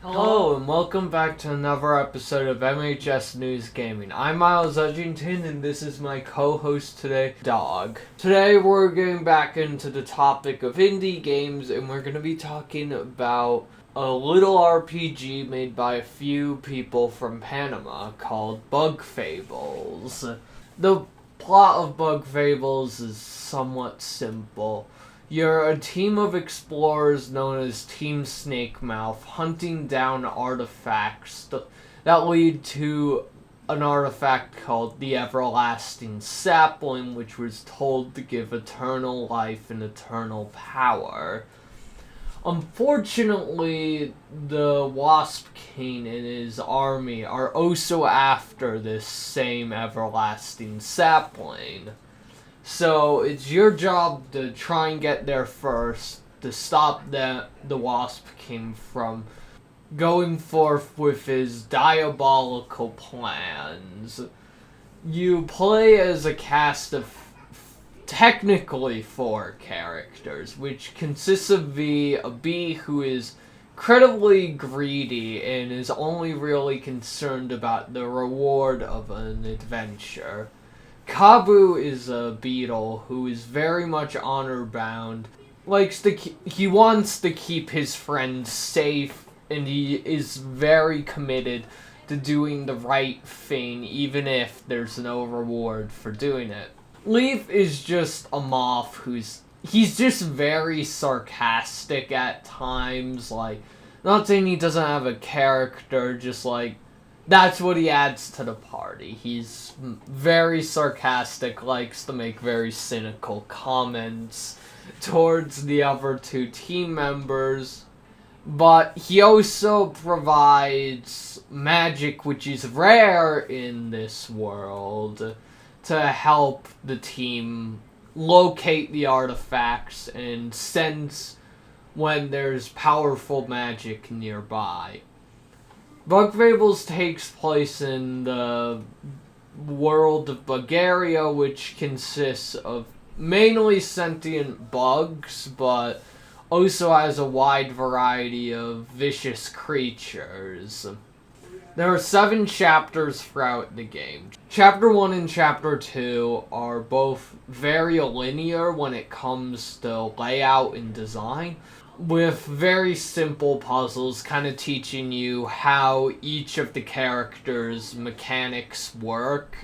Hello and welcome back to another episode of MHSNews Gaming. I'm Myles Edgington and this is my co-host today, Dog. Today we're getting back into the topic of indie games and we're going to be talking about a little RPG made by a few people from Panama called Bug Fables. The plot of Bug Fables is somewhat simple. You're a team of explorers known as Team Snakemouth hunting down artifacts that lead to an artifact called the Everlasting Sapling, which was told to give eternal life and eternal power. Unfortunately, the Wasp King and his army are also after this same Everlasting Sapling. So it's your job to try and get there first to stop the Wasp King from going forth with his diabolical plans. You play as a cast of technically 4 characters, which consists of a bee who is incredibly greedy and is only really concerned about the reward of an adventure. Kabu is a beetle who is very much honor-bound. He wants to keep his friends safe, and he is very committed to doing the right thing, even if there's no reward for doing it. Leaf is just a moth he's just very sarcastic at times, not saying he doesn't have a character, just that's what he adds to the party. He's very sarcastic, likes to make very cynical comments towards the other 2 team members. But he also provides magic, which is rare in this world, to help the team locate the artifacts and sense when there's powerful magic nearby. Bug Fables takes place in the world of Bulgaria, which consists of mainly sentient bugs, but also has a wide variety of vicious creatures. There are 7 chapters throughout the game. Chapter 1 and Chapter 2 are both very linear when it comes to layout and design, with very simple puzzles kind of teaching you how each of the characters' mechanics work.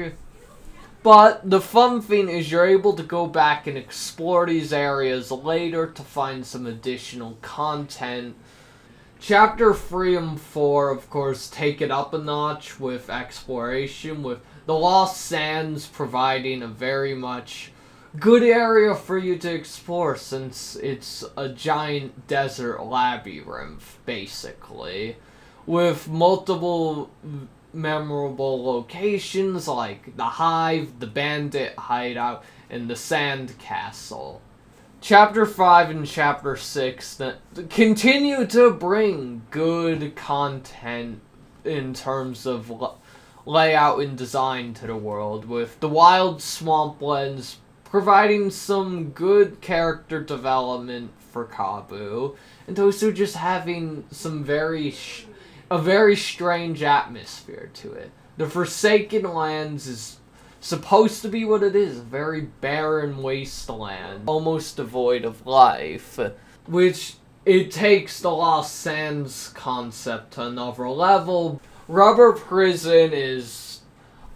But the fun thing is you're able to go back and explore these areas later to find some additional content. Chapter 3 and 4, of course, take it up a notch with exploration, with the Lost Sands providing a very much good area for you to explore, since it's a giant desert labyrinth, basically, with multiple memorable locations like the Hive, the Bandit Hideout, and the Sand Castle. Chapter 5 and Chapter 6 that continue to bring good content in terms of layout and design to the world, with the Wild Swamplands providing some good character development for Kabu, and also just having some a very strange atmosphere to it. The Forsaken Lands is supposed to be what it is, a very barren wasteland, almost devoid of life, which it takes the Lost Sands concept to another level. Rubber Prison is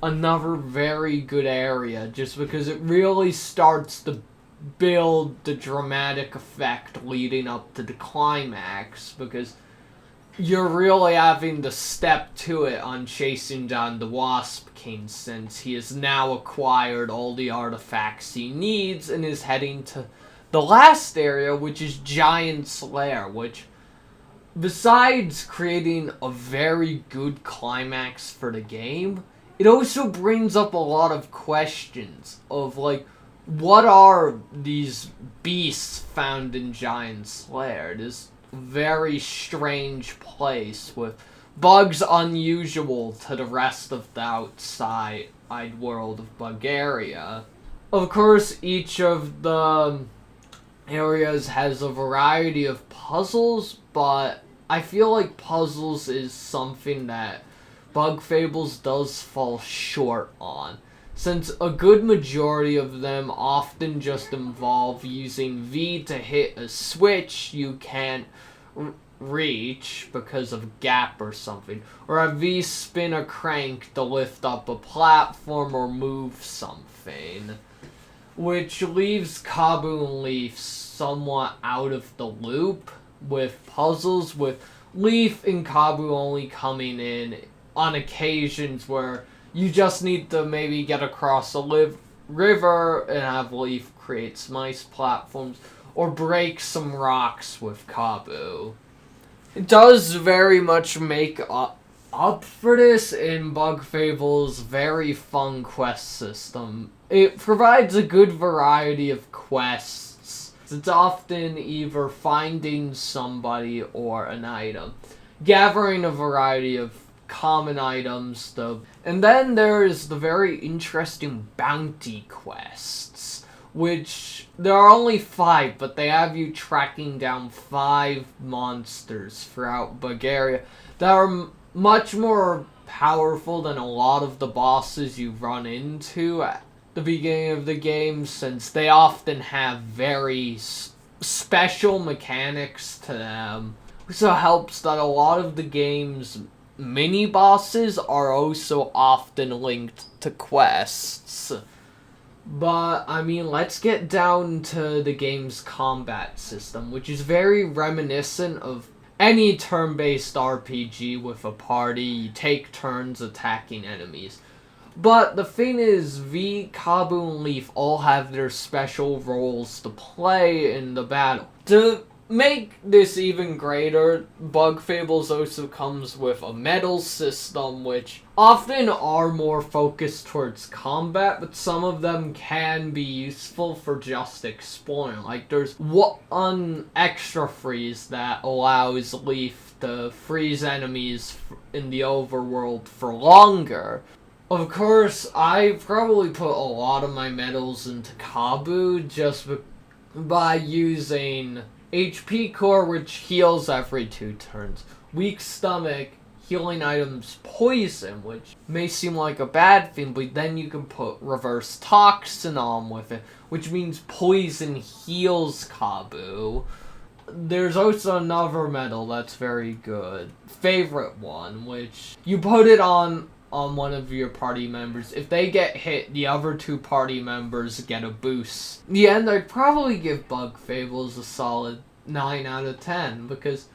another very good area, just because it really starts to build the dramatic effect leading up to the climax, because you're really having to step to it on chasing down the Wasp King, since he has now acquired all the artifacts he needs and is heading to the last area, which is Giant's Lair, which, besides creating a very good climax for the game, it also brings up a lot of questions of, what are these beasts found in Giant's Lair? This very strange place with bugs unusual to the rest of the outside world of Bulgaria. Of course, each of the areas has a variety of puzzles, but I feel like puzzles is something that Bug Fables does fall short on, since a good majority of them often just involve using V to hit a switch you can't reach because of gap or something, or a V spin a crank to lift up a platform or move something, which leaves Kabu and Leaf somewhat out of the loop with puzzles, with Leaf and Kabu only coming in on occasions where you just need to maybe get across a river and have Leaf create some ice platforms, or break some rocks with Kabu. It does very much make up for this in Bug Fable's very fun quest system. It provides a good variety of quests. It's often either finding somebody or an item, gathering a variety of common items, and then there's the very interesting bounty quests, which there are only 5, but they have you tracking down 5 monsters throughout Bulgaria that are much more powerful than a lot of the bosses you run into at the beginning of the game, since they often have very special mechanics to them. Also helps that a lot of the game's mini bosses are also often linked to quests. But, I mean, let's get down to the game's combat system, which is very reminiscent of any turn-based RPG with a party. You take turns attacking enemies. But the thing is, V, Kabu, and Leaf all have their special roles to play in the battle. To make this even greater, Bug Fables also comes with a medal system, which often are more focused towards combat, but some of them can be useful for just exploring. Like, there's one extra freeze that allows Leaf to freeze enemies in the overworld for longer. Of course, I probably put a lot of my medals into Kabu just by using HP Core, which heals every 2 turns. Weak Stomach, healing items Poison, which may seem like a bad thing, but then you can put Reverse Toxin on with it, which means Poison heals Kabu. There's also another medal that's very good. Favorite one, which you put it on one of your party members. If they get hit, the other 2 party members get a boost. In the end, I'd probably give Bug Fables a solid 9 out of 10, because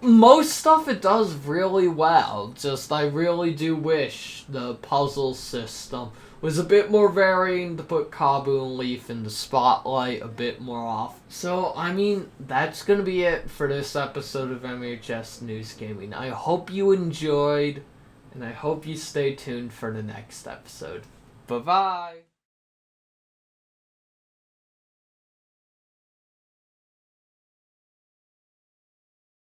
most stuff it does really well. Just, I really do wish the puzzle system was a bit more varying to put Kabu and Leaf in the spotlight a bit more off. So, I mean, that's gonna be it for this episode of MHS News Gaming. I hope you enjoyed, and I hope you stay tuned for the next episode. Bye-bye!